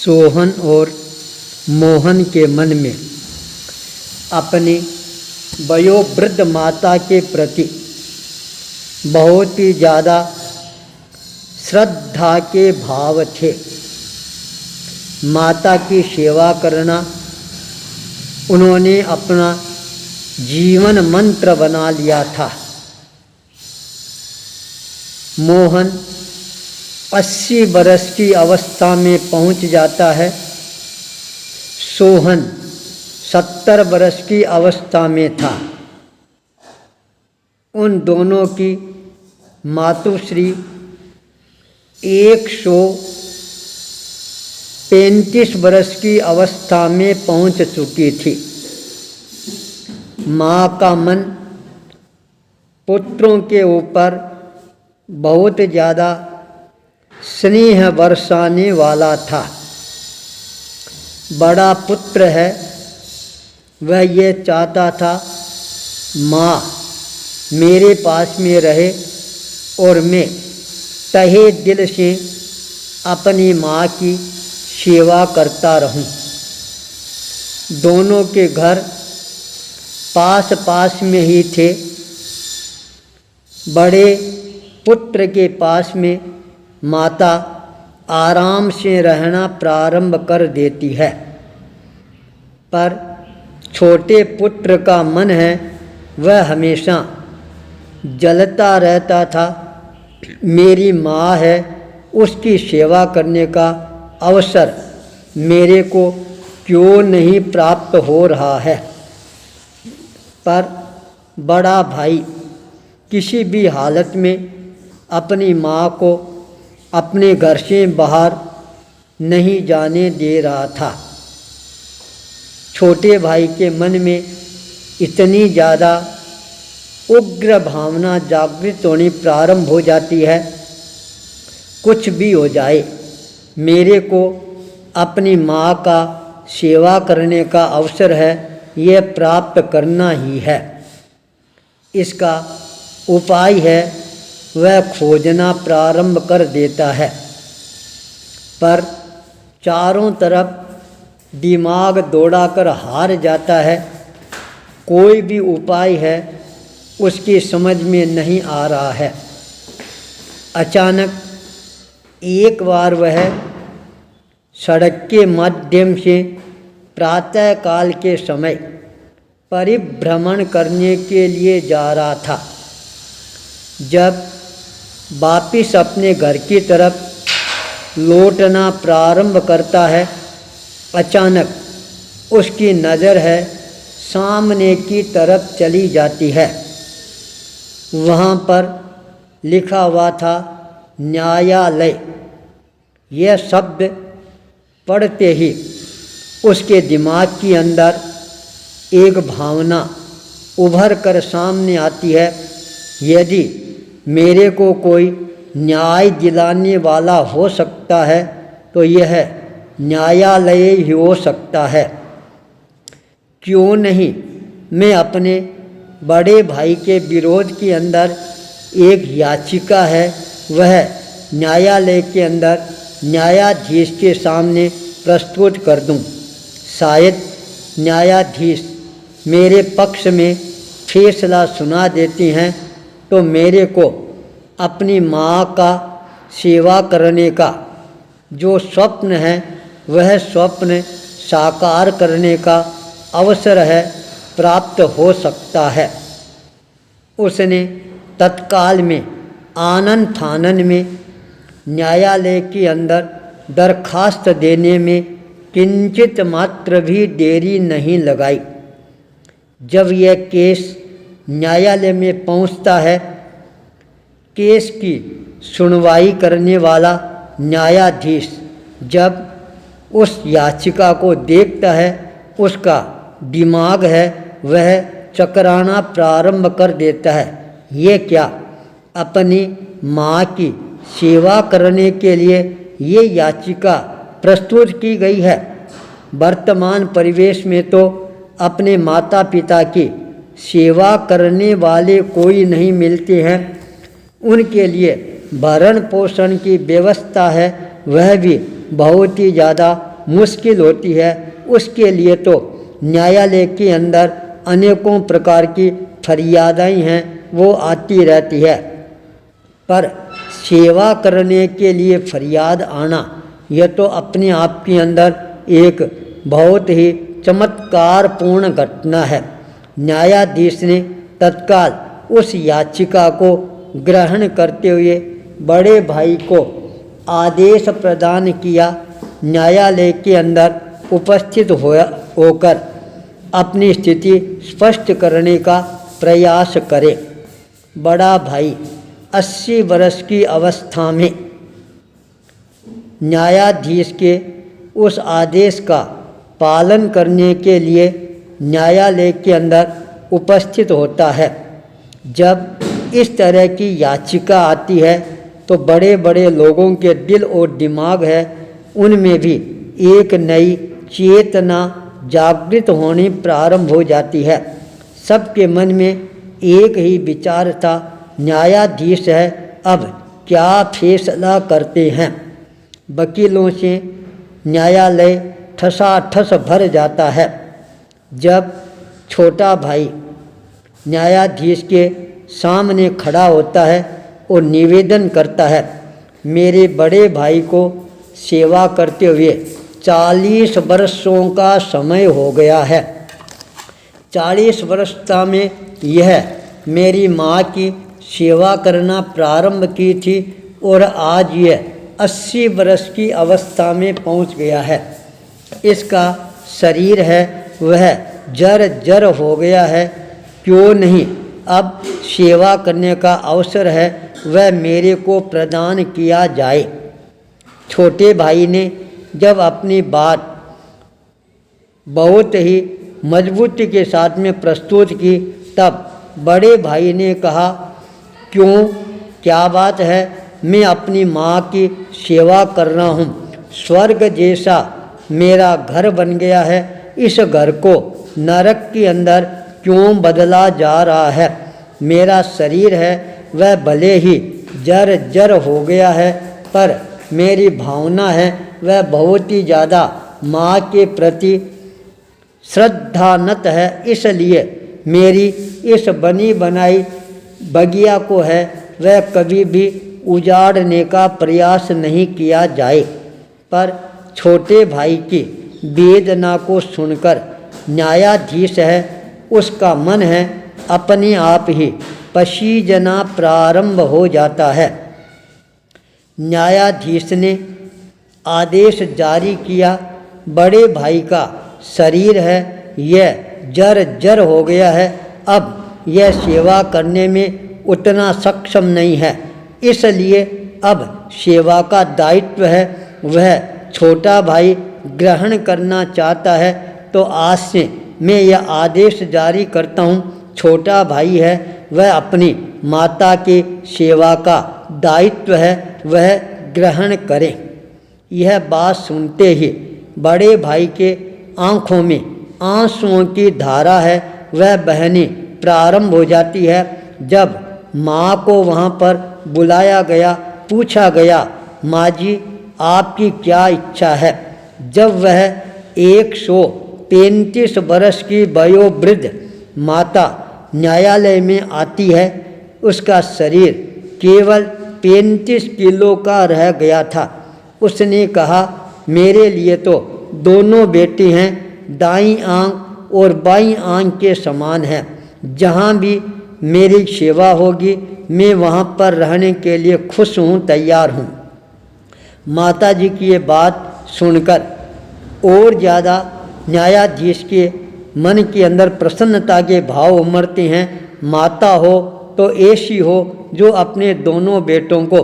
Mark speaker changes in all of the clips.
Speaker 1: सोहन और मोहन के मन में अपनी वयोवृद्ध माता के प्रति बहुत ही ज़्यादा श्रद्धा के भाव थे। माता की सेवा करना उन्होंने अपना जीवन मंत्र बना लिया था। मोहन 80 वर्ष की अवस्था में पहुंच जाता है। सोहन 70 वर्ष की अवस्था में था। उन दोनों की मातुश्री 135 वर्ष की अवस्था में पहुंच चुकी थी। माँ का मन पुत्रों के ऊपर बहुत ज़्यादा स्नेह बरसाने वाला था। बड़ा पुत्र है, वह ये चाहता था माँ मेरे पास में रहे और मैं तहे दिल से अपनी माँ की सेवा करता रहूं। दोनों के घर पास पास में ही थे। बड़े पुत्र के पास में माता आराम से रहना प्रारंभ कर देती है, पर छोटे पुत्र का मन है वह हमेशा जलता रहता था। मेरी माँ है, उसकी सेवा करने का अवसर मेरे को क्यों नहीं प्राप्त हो रहा है। पर बड़ा भाई किसी भी हालत में अपनी माँ को अपने घर से बाहर नहीं जाने दे रहा था। छोटे भाई के मन में इतनी ज़्यादा उग्र भावना जागृत होनी प्रारंभ हो जाती है, कुछ भी हो जाए मेरे को अपनी माँ का सेवा करने का अवसर है, यह प्राप्त करना ही है। इसका उपाय है वह खोजना प्रारंभ कर देता है, पर चारों तरफ दिमाग दौड़ाकर हार जाता है। कोई भी उपाय है उसकी समझ में नहीं आ रहा है। अचानक एक बार वह सड़क के माध्यम से प्रातःकाल के समय परिभ्रमण करने के लिए जा रहा था। जब वापिस अपने घर की तरफ लौटना प्रारंभ करता है, अचानक उसकी नज़र है सामने की तरफ चली जाती है। वहाँ पर लिखा हुआ था न्यायालय। यह शब्द पढ़ते ही उसके दिमाग के अंदर एक भावना उभर कर सामने आती है, यदि मेरे को कोई न्याय दिलाने वाला हो सकता है तो यह न्यायालय ही हो सकता है। क्यों नहीं मैं अपने बड़े भाई के विरोध के अंदर एक याचिका है वह न्यायालय के अंदर न्यायाधीश के सामने प्रस्तुत कर दूं। शायद न्यायाधीश मेरे पक्ष में फैसला सुना देती हैं तो मेरे को अपनी माँ का सेवा करने का जो स्वप्न है वह स्वप्न साकार करने का अवसर है प्राप्त हो सकता है। उसने तत्काल में आनन फानन में न्यायालय के अंदर दरखास्त देने में किंचित मात्र भी देरी नहीं लगाई। जब यह केस न्यायालय में पहुंचता है, केस की सुनवाई करने वाला न्यायाधीश जब उस याचिका को देखता है, उसका दिमाग है वह चकराना प्रारंभ कर देता है। ये क्या, अपनी माँ की सेवा करने के लिए ये याचिका प्रस्तुत की गई है। वर्तमान परिवेश में तो अपने माता पिता की सेवा करने वाले कोई नहीं मिलते हैं। उनके लिए भरण पोषण की व्यवस्था है वह भी बहुत ही ज़्यादा मुश्किल होती है, उसके लिए तो न्यायालय के अंदर अनेकों प्रकार की फरियादें हैं, वो आती रहती है। पर सेवा करने के लिए फरियाद आना यह तो अपने आप के अंदर एक बहुत ही चमत्कारपूर्ण घटना है। न्यायाधीश ने तत्काल उस याचिका को ग्रहण करते हुए बड़े भाई को आदेश प्रदान किया, न्यायालय के अंदर उपस्थित होकर अपनी स्थिति स्पष्ट करने का प्रयास करे। बड़ा भाई 80 वर्ष की अवस्था में न्यायाधीश के उस आदेश का पालन करने के लिए न्यायालय के अंदर उपस्थित होता है। जब इस तरह की याचिका आती है तो बड़े बड़े लोगों के दिल और दिमाग है, उनमें भी एक नई चेतना जागृत होनी प्रारंभ हो जाती है। सबके मन में एक ही विचार था, न्यायाधीश है, अब क्या फैसला करते हैं। वकीलों से न्यायालय ठसाठस भर जाता है। जब छोटा भाई न्यायाधीश के सामने खड़ा होता है और निवेदन करता है, मेरे बड़े भाई को सेवा करते हुए 40 वर्षों का समय हो गया है। 40 वर्षता में यह मेरी माँ की सेवा करना प्रारंभ की थी और आज यह 80 वर्ष की अवस्था में पहुँच गया है। इसका शरीर है वह जर हो गया है, क्यों नहीं अब सेवा करने का अवसर है वह मेरे को प्रदान किया जाए। छोटे भाई ने जब अपनी बात बहुत ही मजबूती के साथ में प्रस्तुत की, तब बड़े भाई ने कहा, क्यों, क्या बात है, मैं अपनी माँ की सेवा कर रहा हूँ, स्वर्ग जैसा मेरा घर बन गया है, इस घर को नरक के अंदर क्यों बदला जा रहा है। मेरा शरीर है वह भले ही जर हो गया है, पर मेरी भावना है वह बहुत ही ज़्यादा माँ के प्रति श्रद्धानत है, इसलिए मेरी इस बनी बनाई बगिया को है वह कभी भी उजाड़ने का प्रयास नहीं किया जाए। पर छोटे भाई की वेदना को सुनकर न्यायाधीश है उसका मन है अपने आप ही पसीजना प्रारंभ हो जाता है। न्यायाधीश ने आदेश जारी किया, बड़े भाई का शरीर है यह जर हो गया है, अब यह सेवा करने में उतना सक्षम नहीं है, इसलिए अब सेवा का दायित्व है वह छोटा भाई ग्रहण करना चाहता है। तो आज से मैं यह आदेश जारी करता हूँ, छोटा भाई है वह अपनी माता की सेवा का दायित्व है वह ग्रहण करें। यह बात सुनते ही बड़े भाई के आँखों में आंसुओं की धारा है वह बहने प्रारंभ हो जाती है। जब माँ को वहाँ पर बुलाया गया, पूछा गया, माँ जी आपकी क्या इच्छा है। जब वह 135 वर्ष की वयोवृद्ध माता न्यायालय में आती है, उसका शरीर केवल 35 किलो का रह गया था। उसने कहा, मेरे लिए तो दोनों बेटी हैं, दाईं आंख और बाईं आंख के समान है। जहाँ भी मेरी सेवा होगी मैं वहाँ पर रहने के लिए खुश हूँ, तैयार हूँ। माता जी की ये बात सुनकर और ज़्यादा न्यायाधीश के मन के अंदर प्रसन्नता के भाव उमड़ते हैं। माता हो तो ऐसी हो जो अपने दोनों बेटों को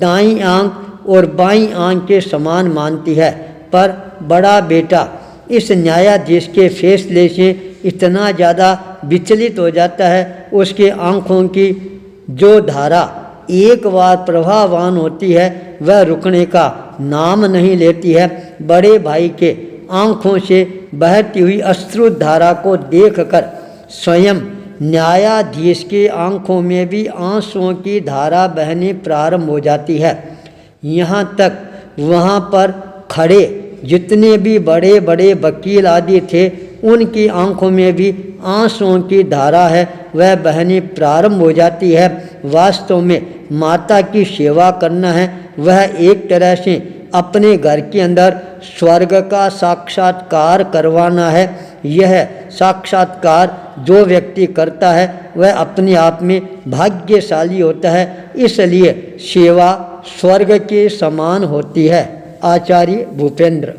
Speaker 1: दाईं आंख और बाईं आंख के समान मानती है। पर बड़ा बेटा इस न्यायाधीश के फैसले से इतना ज़्यादा विचलित हो जाता है, उसके आँखों की जो धारा एक बार प्रभावान होती है वह रुकने का नाम नहीं लेती है। बड़े भाई के आँखों से बहती हुई अश्रुधारा को देखकर स्वयं न्यायाधीश की आँखों में भी आंसुओं की धारा बहनी प्रारंभ हो जाती है। यहाँ तक वहाँ पर खड़े जितने भी बड़े बड़े वकील आदि थे उनकी आंखों में भी आंसुओं की धारा है, वह बहनी प्रारंभ हो जाती है। वास्तव में माता की सेवा करना है, वह एक तरह से अपने घर के अंदर स्वर्ग का साक्षात्कार करवाना है। यह साक्षात्कार जो व्यक्ति करता है वह अपने आप में भाग्यशाली होता है, इसलिए सेवा स्वर्ग के समान होती है। आचार्य भूपेंद्र।